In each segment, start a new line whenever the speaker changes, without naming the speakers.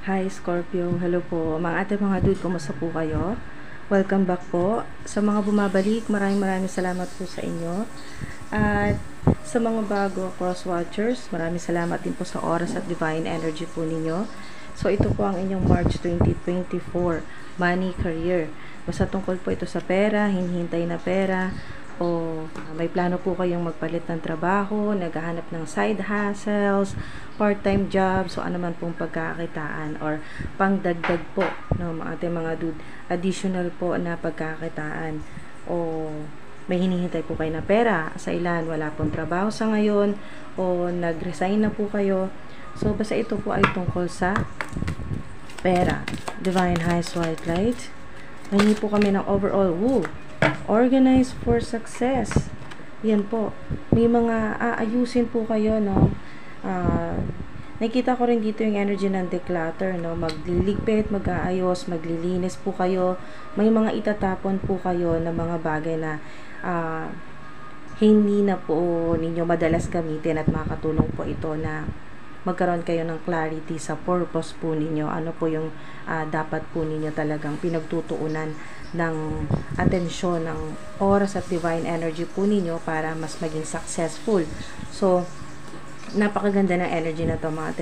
Hi Scorpio, hello po. Mga ate mga dude, kumusta po kayo? Welcome back po. Sa mga bumabalik, maraming salamat po sa inyo. At sa mga bago cross watchers, maraming salamat din po sa oras at divine energy po ninyo. So ito po ang inyong March 2024 money career. Basta tungkol po ito sa pera, hinihintay na pera, o may plano po kayong magpalit ng trabaho, naghahanap ng side hustles, part-time job, so ano man pong pagkakakitaan or pangdagdag po ng mga dude, additional po na pagkakakitaan, o may hinihintay po kayo na pera, sa ilan wala pong trabaho sa ngayon o nag-resign na po kayo. So basta ito po ay tungkol sa pera. Divine Highest White Light, mahingi po kami ng overall organize for success. Yan po. May mga aayusin po kayo, no? Nakita ko rin dito yung energy ng declutter, no? Magliligpit, mag-aayos, maglilinis po kayo. May mga itatapon po kayo na mga bagay na hindi na po ninyo madalas gamitin, at makakatulong po ito na magkaroon kayo ng clarity sa purpose po ninyo. Ano po yung dapat po ninyo talagang pinagtutuunan ng atensyon, ng oras at divine energy po ninyo para mas maging successful. So, napakaganda ng energy na to mga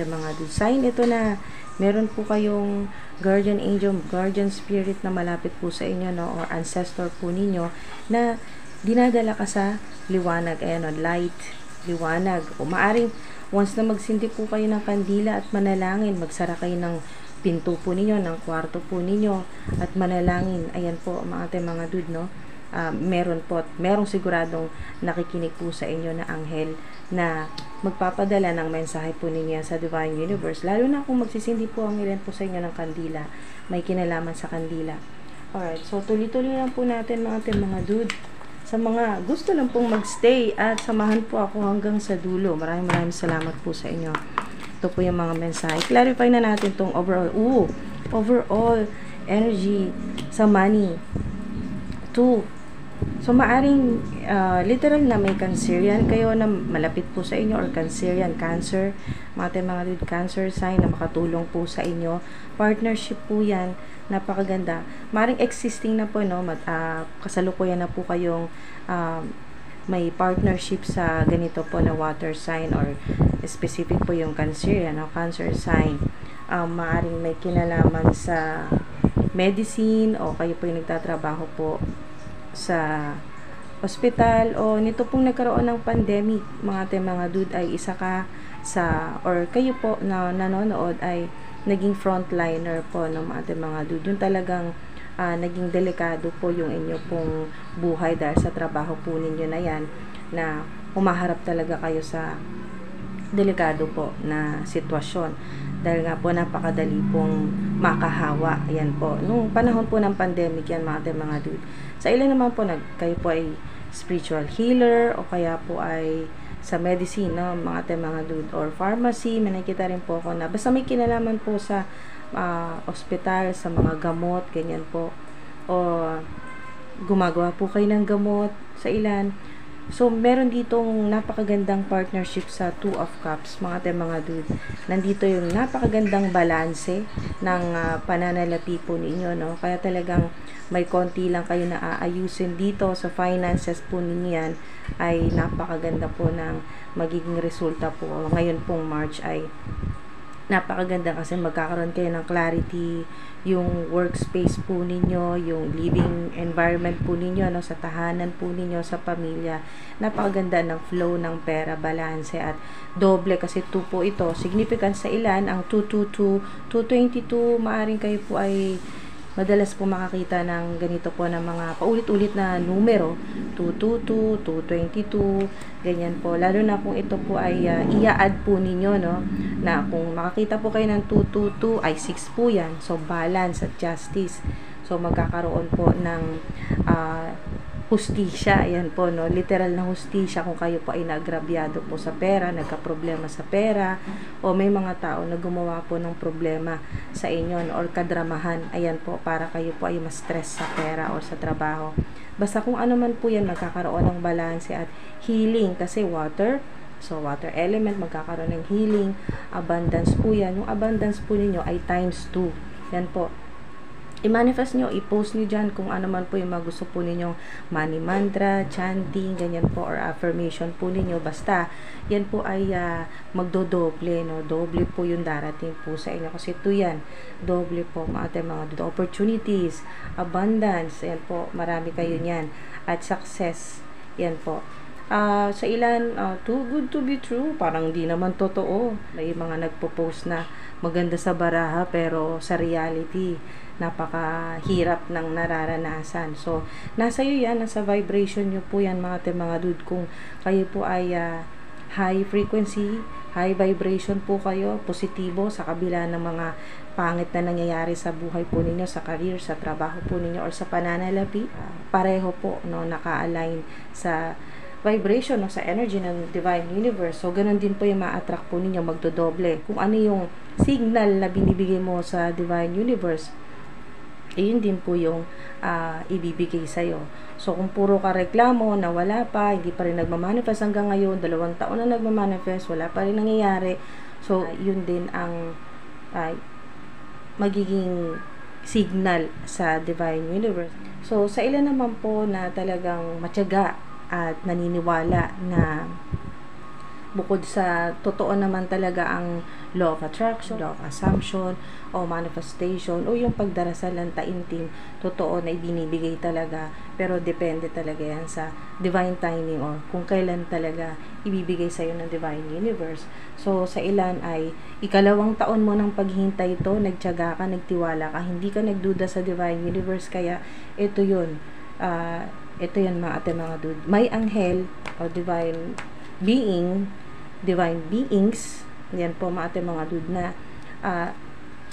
sign ito na meron po kayong guardian angel, guardian spirit na malapit po sa inyo, no, or ancestor po ninyo na dinadala ka sa liwanag, ayan, no, light, liwanag. O maaring once na magsindi po kayo ng kandila at manalangin, magsara kayo ng pinto po ninyo, ng kwarto po ninyo at manalangin, ayan po mga dude, no, merong siguradong nakikinig po sa inyo na anghel na magpapadala ng mensahe po ninyo sa divine universe, lalo na kung magsisindi po ang ilan po sa inyo ng kandila, may kinalaman sa kandila. Alright, so tuloy-tuloy lang po natin mga dude. Sa mga gusto lang pong magstay at samahan po ako hanggang sa dulo, maraming salamat po sa inyo. Ito po yung mga mensahe. Clarify na natin tong overall. Overall energy sa money. 2. So, maaring literal na may Cancerian kayo na malapit po sa inyo, or Cancerian, Cancer. Mga dude, Cancer sign na makatulong po sa inyo. Partnership po yan. Napakaganda. Maaring existing na po, no? Kasalukuyan na po kayong may partnership sa ganito po na water sign, or specific po yung Cancer, no? Cancer sign. Maaring may kinalaman sa medicine, o kayo po yung nagtatrabaho po sa hospital, o nito pong nagkaroon ng pandemic, mga dude, ay isa ka sa, or kayo po na nanonood ay naging frontliner po ng mga dude. Yung talagang naging delikado po yung inyo pong buhay dahil sa trabaho po ninyo na yan, na humaharap talaga kayo sa delikado po na sitwasyon, dahil nga po napakadali pong makahawa. Ayan po, nung panahon po ng pandemic yan mga dude. Sa ilan naman po kayo po ay spiritual healer, o kaya po ay sa medicine, no, mga dude, or pharmacy. May nakita rin po ako na basta may kinalaman po sa hospital, sa mga gamot, ganyan po, o gumagawa po kayo ng gamot sa ilan. So, meron ditong napakagandang partnership sa Two of Cups, mga dude. Nandito yung napakagandang balanse ng pananalapi po ninyo, no? Kaya talagang may konti lang kayo na aayusin dito sa finances po ninyo yan, ay napakaganda po ng magiging resulta po. Ngayon pong March ay napakaganda kasi magkakaroon kayo ng clarity, yung workspace po ninyo, yung living environment po ninyo, no, sa tahanan po ninyo, sa pamilya. Napakaganda ng flow ng pera, balanse, at doble kasi 2 po ito. Significant sa ilan, ang 222, 222, maaring kayo po ay madalas po makakita ng ganito po ng mga paulit-ulit na numero, 222, 222, ganyan po. Lalo na kung ito po ay i-add po ninyo, no, na kung makakita po kayo ng 222, ay 6 po yan. So, balance at justice. So, magkakaroon po ng hustisya, ayan po, no, literal na hustisya kung kayo po ay nagrabyado po sa pera, nagka-problema sa pera, o may mga tao na gumawa po ng problema sa inyo, no, or kadramahan, ayan po, para kayo po ay ma-stress sa pera o sa trabaho. Basta kung ano man po yan, magkakaroon ng balanse at healing, kasi water, So, water element, magkakaroon ng healing, abundance po yan. Yung abundance po ninyo ay times 2. Yan po. I-manifest nyo, i-post nyo dyan kung ano man po yung mga gusto po ninyong money mantra, chanting, ganyan po, or affirmation po ninyo. Basta, yan po ay magdodoble, no? Doble po yung darating po sa inyo. Kasi ito yan, doble po, mga opportunities, abundance, yan po, marami kayo niyan. At success, yan po. Sa ilan, too good to be true, parang di naman totoo. May mga nagpo-post na maganda sa baraha, pero sa reality, napakahirap ng nararanasan. So, nasa iyo yan, nasa vibration nyo po yan mga dude. Kung kayo po ay high frequency, high vibration po kayo, positibo sa kabila ng mga pangit na nangyayari sa buhay po ninyo, sa career, sa trabaho po ninyo, or sa pananalapi, pareho po, no, naka-align sa vibration, no, sa energy ng Divine Universe. So, ganun din po yung ma-attract po ninyo, magdodoble. Kung ano yung signal na binibigay mo sa Divine Universe, yun din po yung ibibigay sa'yo. So, kung puro ka reklamo na wala pa, hindi pa rin nagmamanifest hanggang ngayon, 2 taon na nagmamanifest, wala pa rin nangyayari. So, yun din ang magiging signal sa Divine Universe. So, sa ilan naman po na talagang matyaga at naniniwala na bukod sa totoo naman talaga ang law of attraction, law of assumption, o manifestation, o yung pagdarasal ng taimtim, totoo na ibinibigay talaga, pero depende talaga yan sa divine timing or kung kailan talaga ibibigay sa'yo ng Divine Universe. So, sa ilan ay ikalawang taon mo ng paghihintay ito, nagtiyaga ka, nagtiwala ka, hindi ka nagduda sa Divine Universe, kaya ito yun, ito yun mga dude. May anghel o divine beings, yan po mga dude, na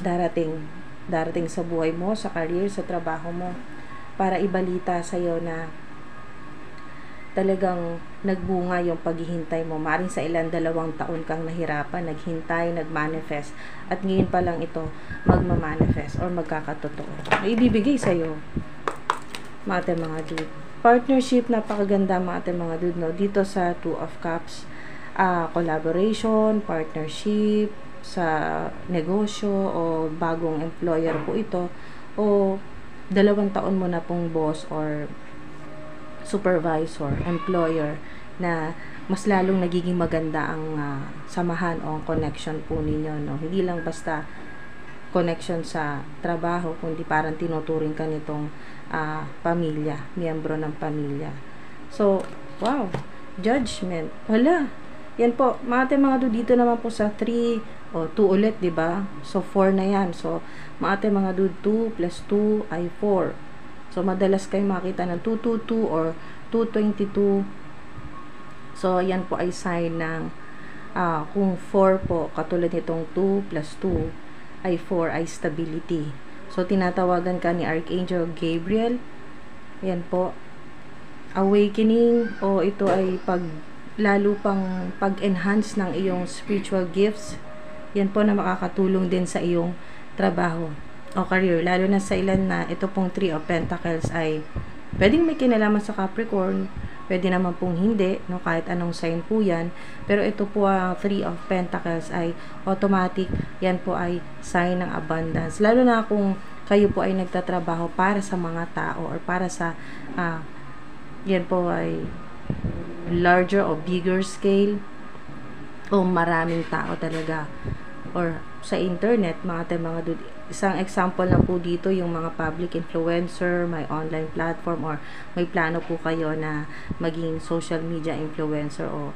darating sa buhay mo, sa career, sa trabaho mo, para ibalita sa'yo na talagang nagbunga yung paghihintay mo. Maaaring sa ilan 2 taon kang nahirapan, naghintay, nagmanifest, at ngayon pa lang ito magmamanifest or magkakatotoo. Ibibigay sa'yo mga dude. Partnership, napakaganda mga dude, no? Dito sa 2 of Cups, collaboration, partnership, sa negosyo o bagong employer po ito, o 2 taon mo na pong boss or supervisor, employer, na mas lalong nagiging maganda ang samahan o ang connection po ninyo, no? Hindi lang basta connection sa trabaho, kundi parang tinuturing ka nitong pamilya, miyembro ng pamilya. So, wow, judgment, wala. Yan po, mga dude, dito naman po sa 3 o 2 ulit, di ba? So, 4 na yan. So, mga dude, 2 plus 2 ay 4. So, madalas kayo makita ng 222 or 222. So, yan po ay sign ng kung 4 po, katulad nitong 2 plus 2 ay 4 ay stability. So, tinatawagan ka ni Archangel Gabriel. Yan po, awakening, o ito ay lalo pang pag-enhance ng iyong spiritual gifts. Yan po na makakatulong din sa iyong trabaho o career. Lalo na sa ilan na ito pong 3 of Pentacles ay pwedeng may kinalaman sa Capricorn, pwede naman pong hindi, no, kahit anong sign po yan. Pero ito po ang 3 of Pentacles ay automatic, yan po ay sign ng abundance. Lalo na kung kayo po ay nagtatrabaho para sa mga tao or para sa yan po ay larger or bigger scale, o maraming tao talaga, or sa internet mga dude. Isang example na po dito yung mga public influencer, may online platform, or may plano po kayo na maging social media influencer, o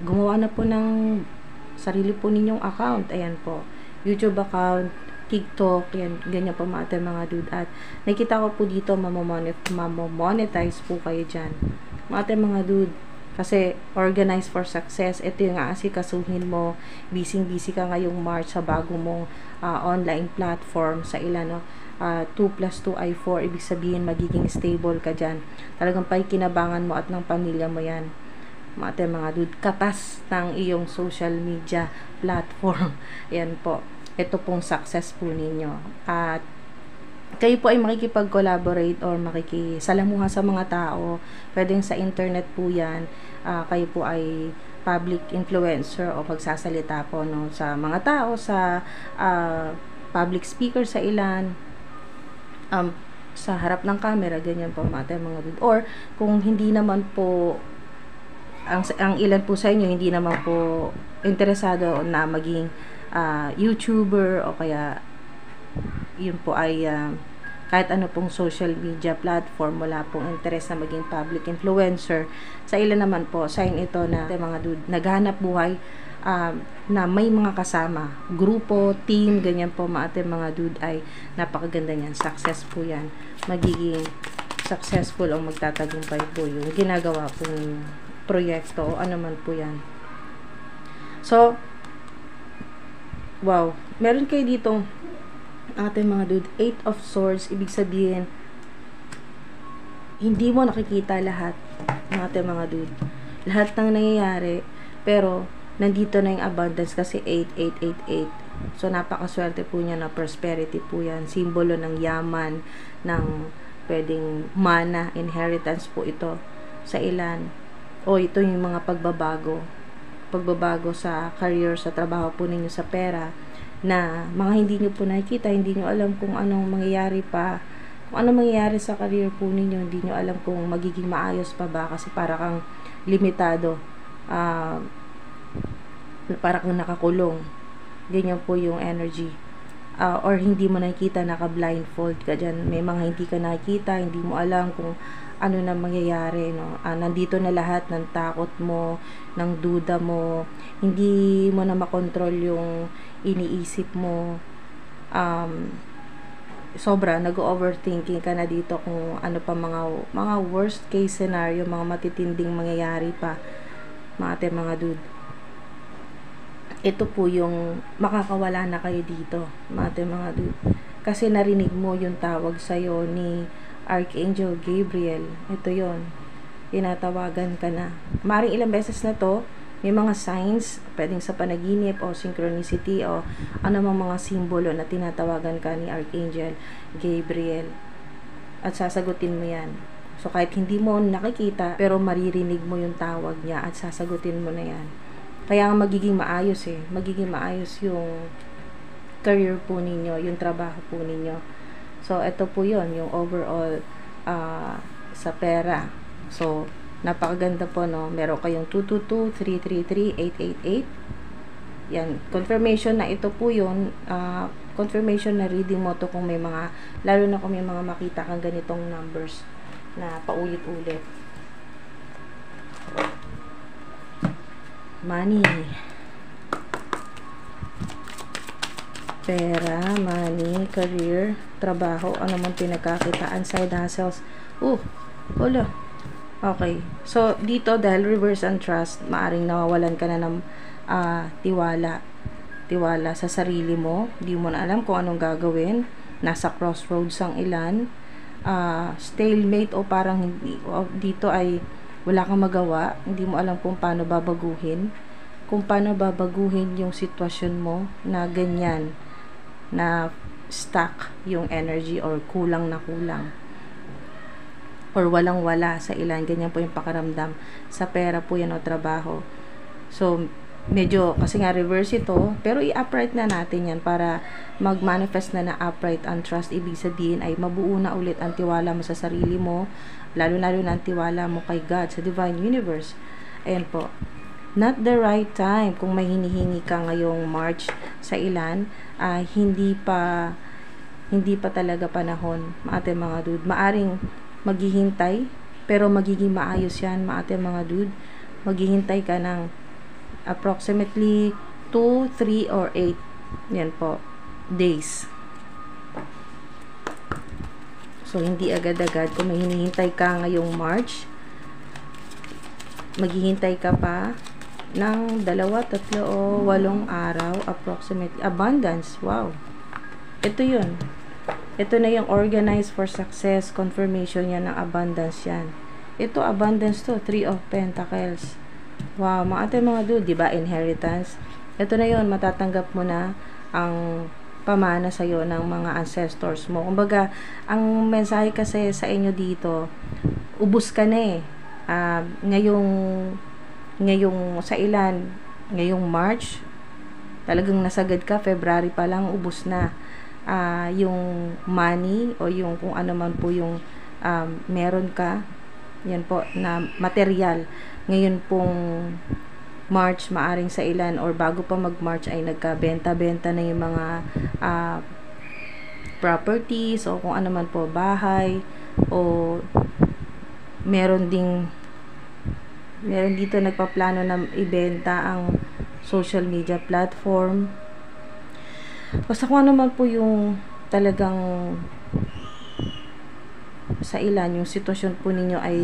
gumawa na po ng sarili po ninyong account. Ayan po, YouTube account, TikTok, yan, ganyan po mga dude. At nakita ko po dito mamomonetize po kayo dyan mga dude, kasi organize for success. Ito yung aasikasuhin mo, busy ka ngayong March sa bago mong online platform. Sa ilan, no, 2 plus 2 ay 4, ibig sabihin magiging stable ka dyan, talagang pakikinabangan mo at ng pamilya mo yan mga dude, katas ng iyong social media platform. Yan po, ito pong success po ninyo, at kayo po ay makikipag-collaborate or makikisalamuha sa mga tao. Pwedeng sa internet po yan. Kayo po ay public influencer o magsasalita po, no, sa mga tao, sa public speaker sa ilan, sa harap ng camera, ganyan po mga dude. Or kung hindi naman po ang ilan po sa inyo hindi naman po interesado na maging YouTuber o kaya yun po ay kahit ano pong social media platform, wala pong interest na maging public influencer, sa ilan naman po sign ito na mga dude naghahanap buhay na may mga kasama, grupo, team, ganyan po mga dude, ay napakaganda niyan, success po yan, magiging successful o magtatagumpay po yung ginagawa po yung proyekto o ano man po yan. So, wow, meron kayo dito ating mga dude, 8 of Swords, ibig sabihin hindi mo nakikita lahat ating mga dude, lahat ng nangyayari, pero nandito na yung abundance kasi 8888. So napakaswerte po niya na prosperity po yan, simbolo ng yaman, ng pwedeng mana, inheritance po ito sa ilan, o ito yung mga pagbabago sa career, sa trabaho po ninyo, sa pera, na mga hindi nyo po nakikita, hindi nyo alam kung anong mangyayari pa, kung anong mangyayari sa career po ninyo, hindi nyo alam kung magiging maayos pa ba, kasi para kang limitado, para kang nakakulong, ganyan po yung energy, or hindi mo nakikita, naka-blindfold ka dyan, may mga hindi ka nakikita, hindi mo alam kung ano na mangyayari, no? Nandito na lahat ng takot mo, ng duda mo, hindi mo na makontrol yung iniisip mo, sobra, nag-overthinking ka na dito kung ano pa mga worst case scenario, mga matitinding mangyayari pa, mga dude. Ito po yung makakawala na kayo dito, mga dude, kasi narinig mo yung tawag sa'yo ni Archangel Gabriel. Ito yon, tinatawagan ka na. Maring ilang beses na to, may mga signs, pwedeng sa panaginip o synchronicity o ano mang mga simbolo na tinatawagan ka ni Archangel Gabriel, at sasagutin mo yan. So kahit hindi mo nakikita, pero maririnig mo yung tawag niya at sasagutin mo na yan. Kaya magiging maayos magiging maayos yung career po ninyo, yung trabaho po ninyo. So, ito po yon, yung overall sa pera. So, napakaganda po, no? Meron kayong 222, 333, 888. Yan, confirmation na ito po yun. Confirmation na reading mo to kung may mga, lalo na kung may mga makita kang ganitong numbers na paulit-ulit. Money, pera, money, career, trabaho, ano man pinagkakitaan, side hustles. Wala. Okay. So, dito, dahil reverse and trust, maaring nawawalan ka na ng tiwala. Tiwala sa sarili mo. Hindi mo na alam kung anong gagawin. Nasa crossroads ang ilan. Stalemate o parang dito ay wala kang magawa. Hindi mo alam kung paano babaguhin. Kung paano babaguhin yung sitwasyon mo na ganyan, na stuck yung energy or kulang na kulang. Or walang-wala sa ilan, ganyan po yung pakaramdam. Sa pera po yan o trabaho. So, medyo, kasi nga reverse ito, pero i-upright na natin yan para mag-manifest na upright ang trust. Ibig sabihin ay mabuo na ulit ang tiwala mo sa sarili mo, lalo-lalo na ang tiwala mo kay God, sa Divine Universe. Ayan po. Not the right time. Kung may hinihingi ka ngayong March sa ilan, hindi pa talaga panahon, mga dude. Maaring maghihintay, pero magiging maayos yan, mga dude. Maghihintay ka ng approximately 2, 3, or 8 yan po, days. So, hindi agad-agad. Kung may hinihintay ka ngayong March, maghihintay ka pa ng 2, 3, o 8 araw approximately. Abundance, wow. Ito yun. Ito na yung organized for success, confirmation yan ng abundance yan. Ito, abundance to, 3 of Pentacles. Wow, mga dude, diba, inheritance. Ito na yun, matatanggap mo na ang pamana sa'yo ng mga ancestors mo. Kumbaga, ang mensahe kasi sa inyo dito, ubus ka na ngayong ngayong sa ilan, ngayong March, talagang nasagad ka, February pa lang, ubos na yung money o yung kung ano man po yung meron ka, yan po, na material. Ngayon pong March, maaring sa ilan or bago pa mag-March ay nagkabenta-benta na yung mga properties o kung ano man po, bahay, o meron dito nagpaplano na ibenta ang social media platform. Basta kung ano man po yung talagang sa ilan, yung sitwasyon po ninyo ay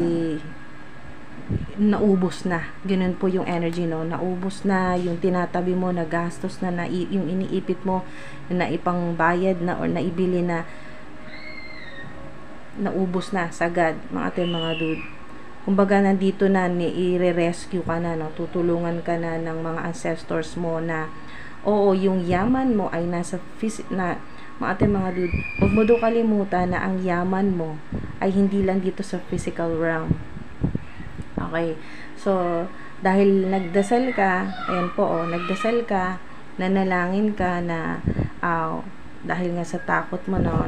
naubos na. Ganun po yung energy, no? Naubos na, yung tinatabi mo na gastos na, yung iniipit mo na ipang bayad na or naibili na, naubos na, sagad, mga dude. Kumbaga, nandito na, i-rescue ka na, no? Tutulungan ka na ng mga ancestors mo na, oo, yung yaman mo ay nasa mga dude, huwag mo daw kalimutan na ang yaman mo ay hindi lang dito sa physical realm. Okay, so, dahil nagdasal ka, ayan po, nagdasal ka, nanalangin ka na, dahil nga sa takot mo na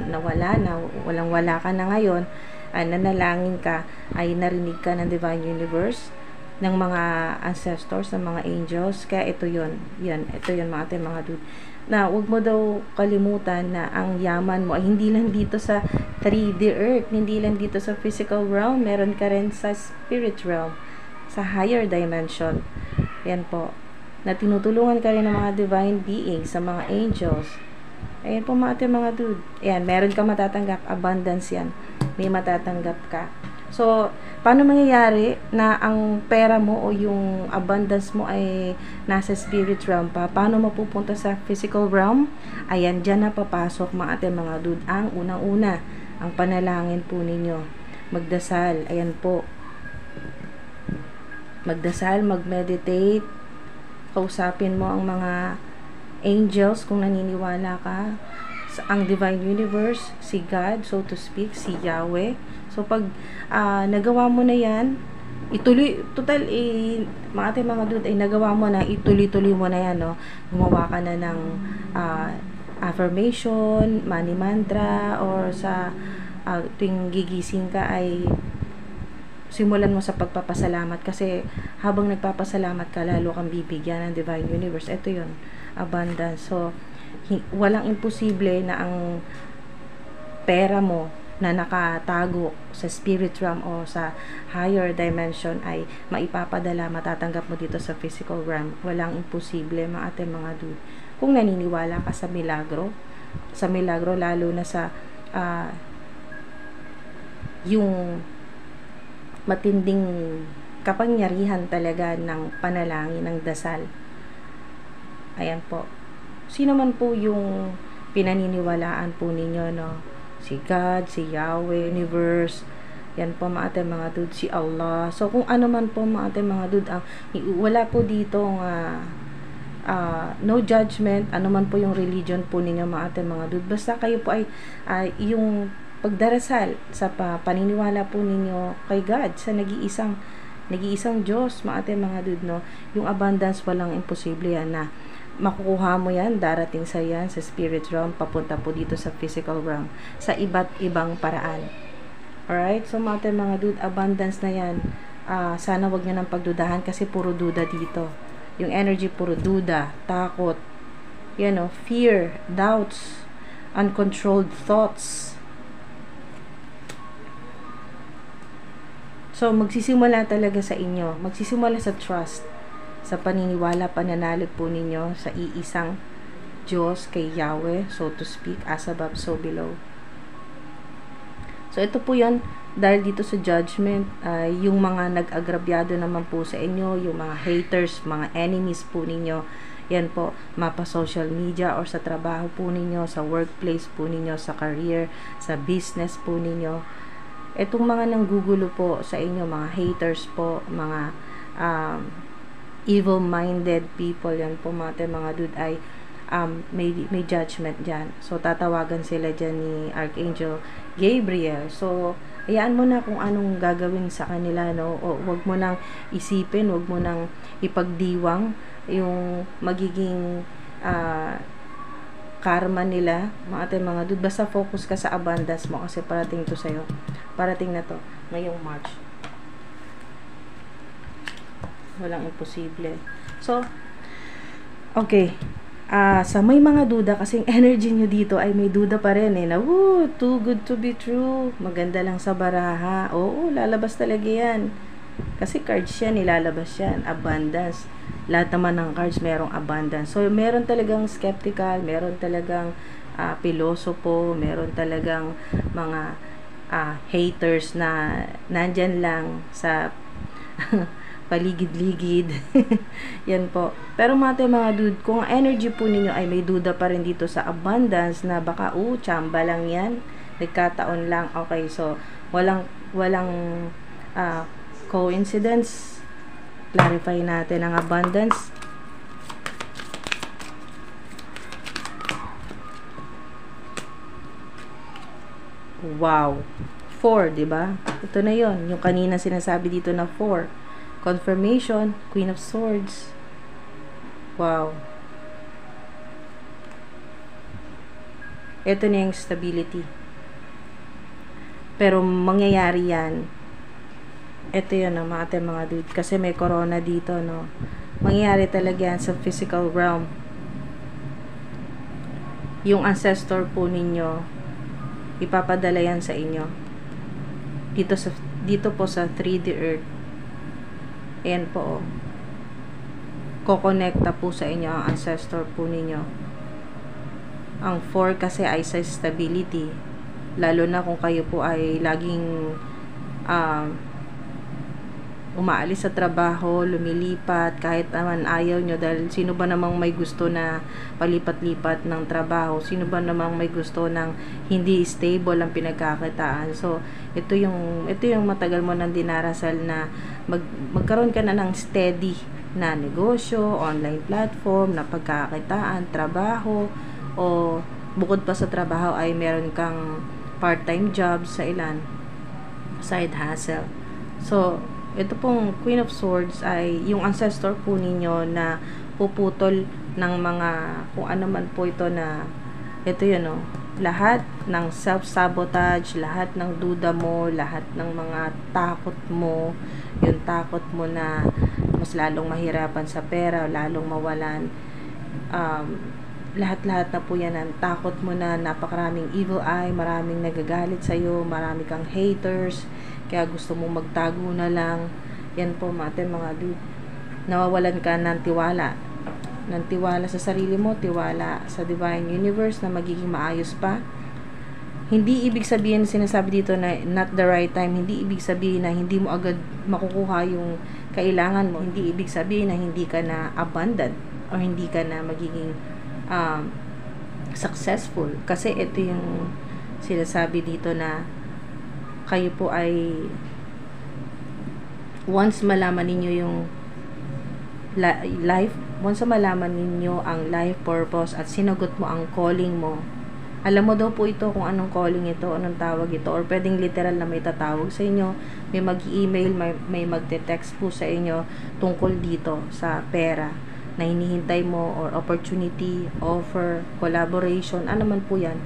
walang-wala ka na ngayon, nanalangin ka, ay narinig ka ng Divine Universe, ng mga ancestors, ng mga angels. Kaya ito yun mga dude, na huwag mo daw kalimutan na ang yaman mo ay hindi lang dito sa 3D earth, hindi lang dito sa physical realm, meron ka rin sa spirit realm, sa higher dimension. Yan po, na tinutulungan ka rin ng mga divine beings, sa mga angels. Ayan po mga dude. Ayan, meron ka matatanggap, abundance yan. May matatanggap ka. So, paano mangyayari na ang pera mo o yung abundance mo ay nasa spirit realm pa? Paano mapupunta sa physical realm? Ayan, dyan na papasok mga dude. Ang unang-una, ang panalangin po ninyo. Magdasal. Ayan po. Magdasal, mag-meditate. Kausapin mo ang mga angels kung naniniwala ka. Ang Divine Universe, si God, so to speak, si Yahweh. So, pag nagawa mo na yan, ituloy, mga dude, ay nagawa mo na, ituloy-tuloy mo na yan, no? Gumawa ka na ng affirmation, money mantra, or sa tuwing gigising ka ay simulan mo sa pagpapasalamat, kasi habang nagpapasalamat ka, lalo kang bibigyan ng Divine Universe. Ito yun, abundance. So, walang imposible na ang pera mo na nakatago sa spirit realm o sa higher dimension ay maipapadala, matatanggap mo dito sa physical realm. Walang imposible mga dude. Kung naniniwala ka sa milagro, lalo na sa yung matinding kapangyarihan talaga ng panalangin, ng dasal. Ayan po. Sino man po yung pinaniniwalaan po ninyo, no? Si God, si Yahweh, Universe, yan po mga dude, si Allah. So, kung ano man po mga dude, wala po dito no judgment, ano man po yung religion po ninyo mga dude. Basta kayo po ay yung pagdarasal sa paniniwala po ninyo kay God, sa nag-iisang Diyos mga dude, no? Yung abundance, walang imposible yan na makukuha mo yan, darating sa yan sa spirit realm, papunta po dito sa physical realm sa iba't ibang paraan. Alright, so mga dude, abundance na yan. Sana wag nyo nang pagdudahan, kasi puro duda dito. Yung energy, puro duda, takot, fear, doubts, uncontrolled thoughts. So, magsisimula talaga sa inyo, magsisimula sa trust, sa paniniwala, pananalig po ninyo sa iisang Diyos, kay Yahweh, so to speak, as above, so below. So, ito po yan, dahil dito sa judgment, yung mga nag-agrabyado naman po sa inyo, yung mga haters, mga enemies po ninyo, yan po, mapa social media or sa trabaho po ninyo, sa workplace po ninyo, sa career, sa business po ninyo. Itong mga nanggugulo po sa inyo, mga haters po, mga evil-minded people, yan po mga dude, ay may judgment dyan. So, tatawagan sila dyan ni Archangel Gabriel. So, hayaan mo na kung anong gagawin sa kanila, no? O, wag mo nang isipin, wag mo nang ipagdiwang yung magiging karma nila, mga dude. Basta focus ka sa abundance mo kasi parating to sa'yo. Parating na to ngayong March. Walang imposible. So, okay. Sa may mga duda, kasing energy nyo dito ay may duda pa rin na, too good to be true. Maganda lang sa baraha. Oo, lalabas talaga yan. Kasi cards yan, nilalabas yan. Abundance. Lahat naman ng cards merong abundance. So, meron talagang skeptical, meron talagang pilosopo, meron talagang mga haters na nandyan lang sa paligid-ligid. Yan po. Pero mga dude, kung energy po ninyo ay may duda pa rin dito sa abundance na baka, tsamba lang yan, nagkataon lang. Okay, so, walang coincidence. Clarify natin ang abundance. Wow. 4, di ba? Ito na yon. Yung kanina sinasabi dito na 4. Confirmation, Queen of Swords. Wow. Ito na yung stability. Pero mangyayari yan. Ito yun, mga dude. Kasi may corona dito, no? Mangyayari talaga yan sa physical realm. Yung ancestor po ninyo, ipapadala yan sa inyo. Dito po sa 3D Earth. Ayan po, kokonekta po sa inyo ang ancestor po ninyo. Ang 4 kasi ay sa stability. Lalo na kung kayo po ay laging umaalis sa trabaho, lumilipat, kahit naman ayaw nyo, dahil sino ba namang may gusto na palipat-lipat ng trabaho? Sino ba namang may gusto ng hindi stable ang pinagkakitaan? So, ito yung matagal mo nang dinarasal na magkaroon ka na ng steady na negosyo, online platform, na pagkakitaan, trabaho, o bukod pa sa trabaho ay meron kang part-time job sa ilan, side hustle. So, ito pong Queen of Swords ay yung ancestor po ninyo na puputol ng mga kung ano man po ito na ito yun, no? Lahat ng self-sabotage, lahat ng duda mo, lahat ng mga takot mo, yung takot mo na mas lalong mahirapan sa pera, lalong mawalan, lahat-lahat na po yan ang takot mo na napakaraming evil eye, maraming nagagalit sa'yo, marami kang haters, kaya gusto mo magtago na lang. Yan po mga dude, nawawalan ka ng tiwala sa sarili mo, tiwala sa divine universe na magiging maayos pa. Hindi ibig sabihin, sinasabi dito na not the right time, hindi ibig sabihin na hindi mo agad makukuha yung kailangan mo, hindi ibig sabihin na hindi ka na abundant o hindi ka na magiging successful. Kasi ito yung sinasabi dito na kayo po ay once malaman ninyo yung life, once malaman ninyo ang life purpose at sinagot mo ang calling mo, alam mo daw po ito kung anong calling ito, anong tawag ito, or pwedeng literal na may tatawag sa inyo, may mag-email, may magte-text po sa inyo tungkol dito sa pera na hinihintay mo, or opportunity, offer, collaboration, ano man po yan,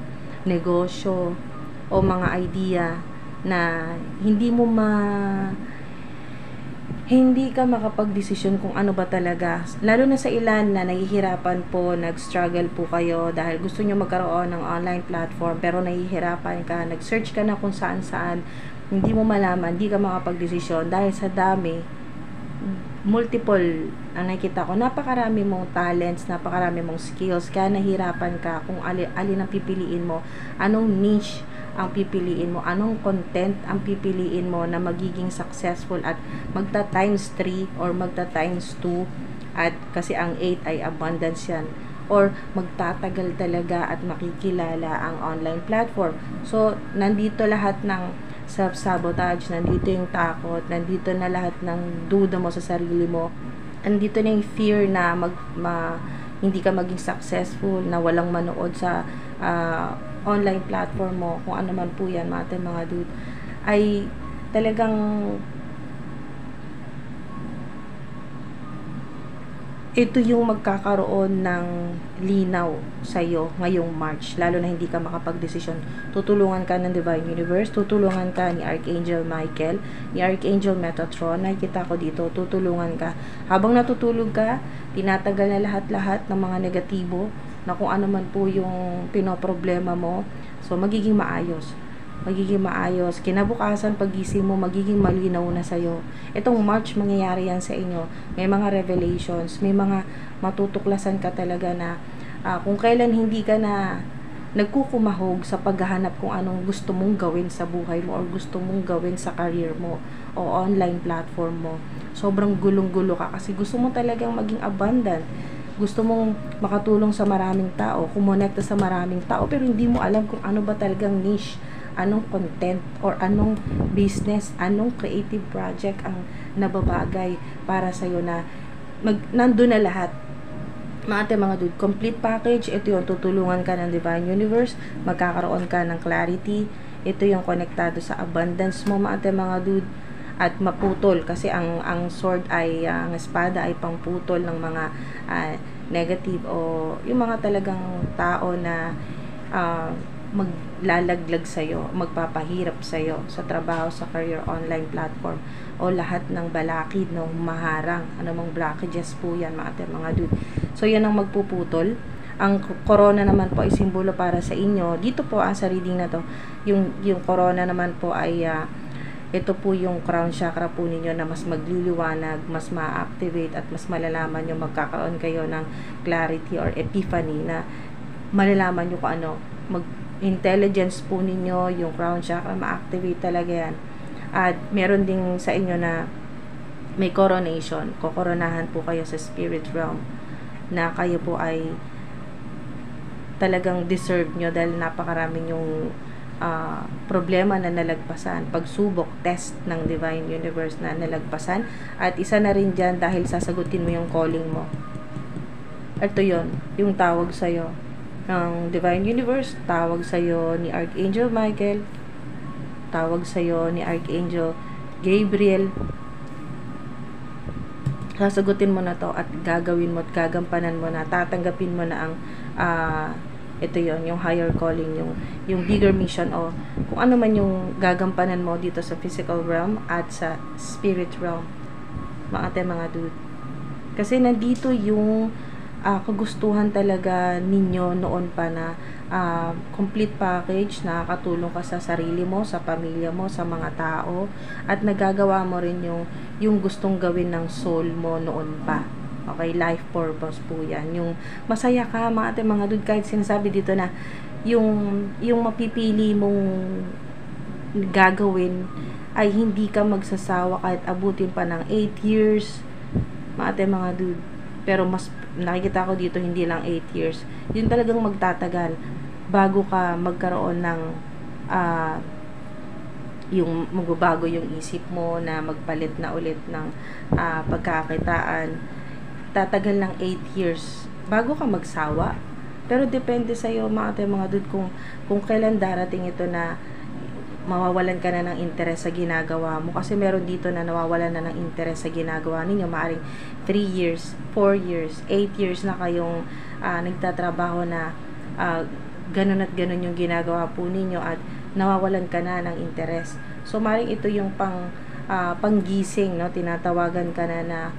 negosyo, o mga idea na hindi ka makapag-desisyon kung ano ba talaga. Lalo na sa ilan na nahihirapan po, nag-struggle po kayo dahil gusto nyo magkaroon ng online platform pero nahihirapan ka, nag-search ka na kung saan-saan, hindi mo malaman, hindi ka makapag-desisyon dahil sa dami, multiple ang nakikita ko, napakarami mong talents, napakarami mong skills, kaya nahirapan ka kung alin ang pipiliin mo, anong niche ang pipiliin mo, anong content ang pipiliin mo na magiging successful at magta times 3 or magta times 2, at kasi ang 8 ay abundance yan, or magtatagal talaga at makikilala ang online platform. So, nandito lahat ng self-sabotage, nandito yung takot, nandito na lahat ng duda mo sa sarili mo, nandito na yung fear na hindi ka maging successful, na walang manood sa online platform mo, kung ano man po yan mga dude, ay talagang ito yung magkakaroon ng linaw sa'yo ngayong March, lalo na hindi ka makapag-desisyon. Tutulungan ka ng Divine Universe, tutulungan ka ni Archangel Michael, ni Archangel Metatron, nakikita ko dito, tutulungan ka. Habang natutulog ka, tinatagal na lahat-lahat ng mga negatibo, na kung ano man po yung pinoproblema mo, so magiging maayos. Kinabukasan pagising mo, magiging malinaw na sa'yo. Itong March, mangyayari yan sa inyo. May mga revelations, may mga matutuklasan ka talaga na kung kailan hindi ka na nagkukumahog sa paghahanap kung anong gusto mong gawin sa buhay mo or gusto mong gawin sa career mo o online platform mo. Sobrang gulong-gulo ka kasi gusto mo talagang maging abundant. Gusto mong makatulong sa maraming tao, kumonekta sa maraming tao, pero hindi mo alam kung ano ba talagang niche, anong content or anong business, anong creative project ang nababagay para sa'yo na nandun na lahat. Mga dude, complete package. Ito yung tutulungan ka ng Divine Universe, magkakaroon ka ng clarity. Ito yung konektado sa abundance mo mga dude, at maputol kasi ang sword ay ang espada ay pangputol ng mga negative o yung mga talagang tao na maglalaglag sa'yo, magpapahirap sa'yo sa trabaho, sa career, online platform, o lahat ng balakid na maharang, anumang blockages po yan mga dude. So yan ang magpuputol. Ang corona naman po ay simbolo para sa inyo. Dito po sa reading na to, yung corona naman po ay ito po yung crown chakra po ninyo na mas magliliwanag, mas ma-activate at mas malalaman nyo, magkakaroon kayo ng clarity or epiphany na malalaman nyo kung ano, intelligence po ninyo, yung crown chakra, ma-activate talaga yan. At meron din sa inyo na may coronation, kokoronahan po kayo sa spirit realm, na kayo po ay talagang deserve nyo dahil napakaraming yung problema na nalagpasan, pagsubok, test ng Divine Universe na nalagpasan, at isa na rin dyan dahil sasagutin mo yung calling mo. Ito yon, yung tawag sa'yo ng Divine Universe, tawag sa'yo ni Archangel Michael, tawag sa'yo ni Archangel Gabriel. Sasagutin mo na to at gagawin mo at gagampanan mo na, tatanggapin mo na ang ito yon, yung higher calling, yung bigger mission, o kung ano man yung gagampanan mo dito sa physical realm at sa spirit realm mga dude. Kasi nandito yung kagustuhan talaga ninyo noon pa na complete package, nakakatulong ka sa sarili mo, sa pamilya mo, sa mga tao, at nagagawa mo rin yung gustong gawin ng soul mo noon pa. Okay, life purpose po yan. Yung masaya ka mga dude, kahit sinasabi dito na yung mapipili mong gagawin ay hindi ka magsasawa kahit abutin pa ng 8 years mga dude. Pero mas nakikita ko dito hindi lang 8 years. Yun talagang magtatagal bago ka magkaroon ng yung magbabago yung isip mo na magpalit na ulit ng pagkakitaan. Tatagal ng 8 years bago ka magsawa. Pero depende sa iyo mga dude kung kailan darating ito na mawawalan ka na ng interes sa ginagawa mo. Kasi meron dito na nawawalan na ng interes sa ginagawa ninyo. Maaring 3 years, 4 years, 8 years na kayong nagtatrabaho na ganun at ganun yung ginagawa po ninyo at nawawalan ka na ng interes. So maaring ito yung panggising, no? Tinatawagan ka na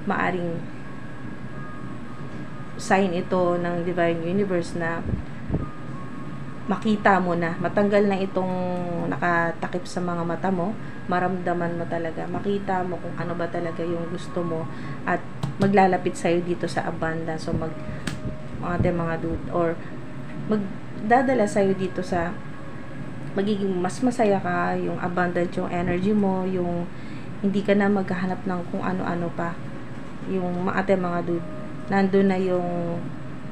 maaring sign ito ng Divine Universe na makita mo na, matanggal na itong nakatakip sa mga mata mo, maramdaman mo talaga, makita mo kung ano ba talaga yung gusto mo at maglalapit sa'yo dito sa abundance. So mga dude, or magdadala sa'yo dito sa magiging mas masaya ka, yung abundant yung energy mo, yung hindi ka na maghahanap ng kung ano-ano pa. Yung mga dude, nandun na yung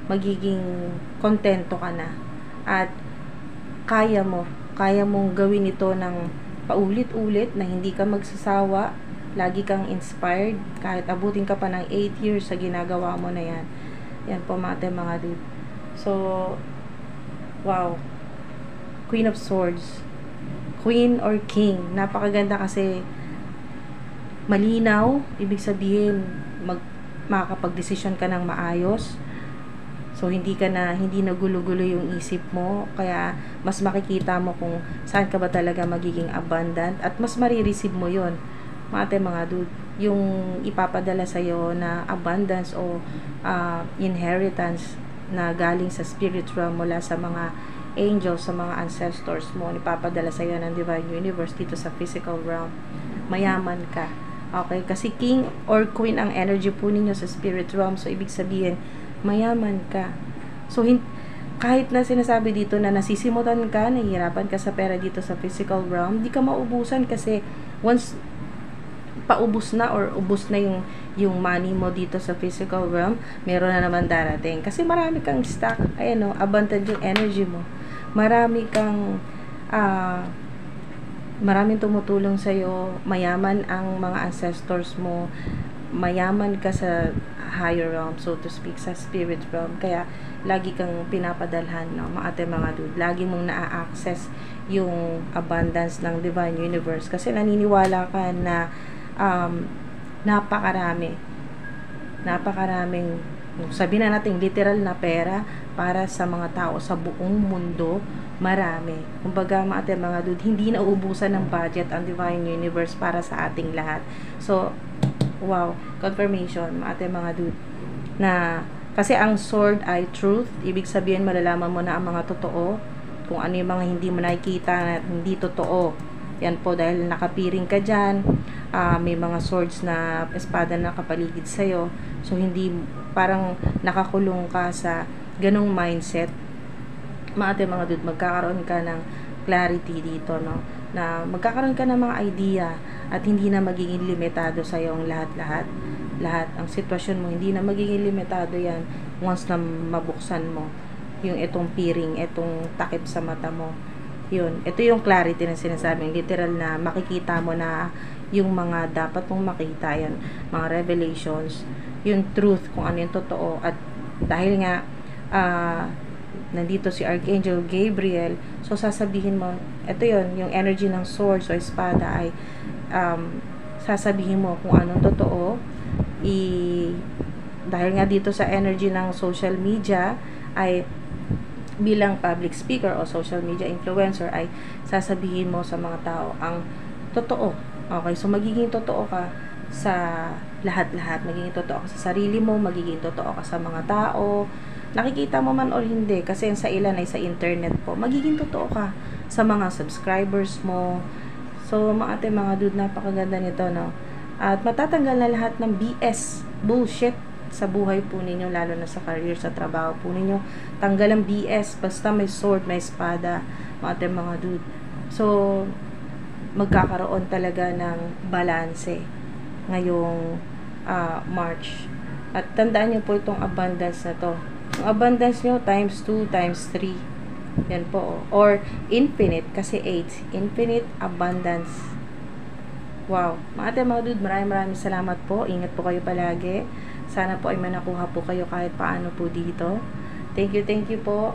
magiging kontento ka na at kaya mong gawin ito ng paulit-ulit na hindi ka magsasawa Lagi kang inspired, kahit abutin ka pa ng 8 years sa ginagawa mo na yan. Yan po mga dude. So, wow. Queen of Swords. Queen or King. Napakaganda kasi malinaw. Ibig sabihin, makakapag-desisyon ka ng maayos. So, hindi na gulo-gulo yung isip mo. Kaya, mas makikita mo kung saan ka ba talaga magiging abundant. At mas marireceive mo yon mga dude. Yung ipapadala sa'yo na abundance o inheritance na galing sa spirit realm mula sa mga angels, sa mga ancestors mo. Ipapadala sa'yo ng Divine Universe dito sa physical realm. Mayaman ka. Okay? Kasi king or queen ang energy po ninyo sa spirit realm. So, ibig sabihin, mayaman ka. So, kahit na sinasabi dito na nasisimutan ka, nahihirapan ka sa pera dito sa physical realm, di ka maubusan kasi once paubos na or ubos na yung money mo dito sa physical realm, meron na naman darating. Kasi marami kang stock, ayan o, abundant yung energy mo. Maraming tumutulong sa'yo, mayaman ang mga ancestors mo, mayaman ka sa higher realm, so to speak, sa spirit realm. Kaya, lagi kang pinapadalhan, no, mga dude. Lagi mong na-access yung abundance ng Divine Universe. Kasi naniniwala ka na napakaraming, sabihin na natin, literal na pera para sa mga tao sa buong mundo. Marami. Kumbaga, mga dude, hindi nauubusan ng budget ang Divine Universe para sa ating lahat. So, wow, confirmation, mga dude, na kasi ang sword ay truth. Ibig sabihin, malalaman mo na ang mga totoo, kung ano yung mga hindi mo nakikita na hindi totoo. Yan po, dahil nakapiring ka dyan, may mga swords na espada na nakapaligid sa'yo. So, hindi, parang nakakulong ka sa ganong mindset. Mga dude, magkakaroon ka ng clarity dito, no? Na magkakaroon ka ng mga idea at hindi na magiging limitado sa yung lahat. Ang sitwasyon mo, hindi na magiging limitado yan once na mabuksan mo yung itong piring, itong takip sa mata mo. Yun. Ito yung clarity na sinasabing literal na makikita mo na yung mga dapat mong makita, yan, mga revelations, yung truth, kung ano yung totoo. At dahil nga nandito si Archangel Gabriel, so sasabihin mo, ito yun, yung energy ng swords o espada ay sasabihin mo kung anong totoo. Dahil nga dito sa energy ng social media ay bilang public speaker o social media influencer ay sasabihin mo sa mga tao ang totoo. Okay, so magiging totoo ka sa lahat-lahat. Magiging totoo ka sa sarili mo, magiging totoo ka sa mga tao. Nakikita mo man or hindi, kasi sa ilan ay sa internet po. Magiging totoo ka sa mga subscribers mo. So, mga dude, napakaganda nito, no? At matatanggal na lahat ng BS, bullshit sa buhay po ninyo, lalo na sa career, sa trabaho po ninyo. Tanggal ang BS, basta may sword, may espada, mga dude. So, magkakaroon talaga ng balanse ngayong March. At tandaan nyo po itong abundance na to. Ang abundance nyo, times 2, times 3. Yan po. Or infinite, kasi 8. Infinite abundance. Wow. Mga dude, maraming salamat po. Ingat po kayo palagi. Sana po ay manakuha po kayo kahit paano po dito. Thank you po.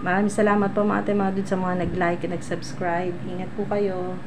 Maraming salamat po mga dude sa mga nag-like at nag-subscribe. Ingat po kayo.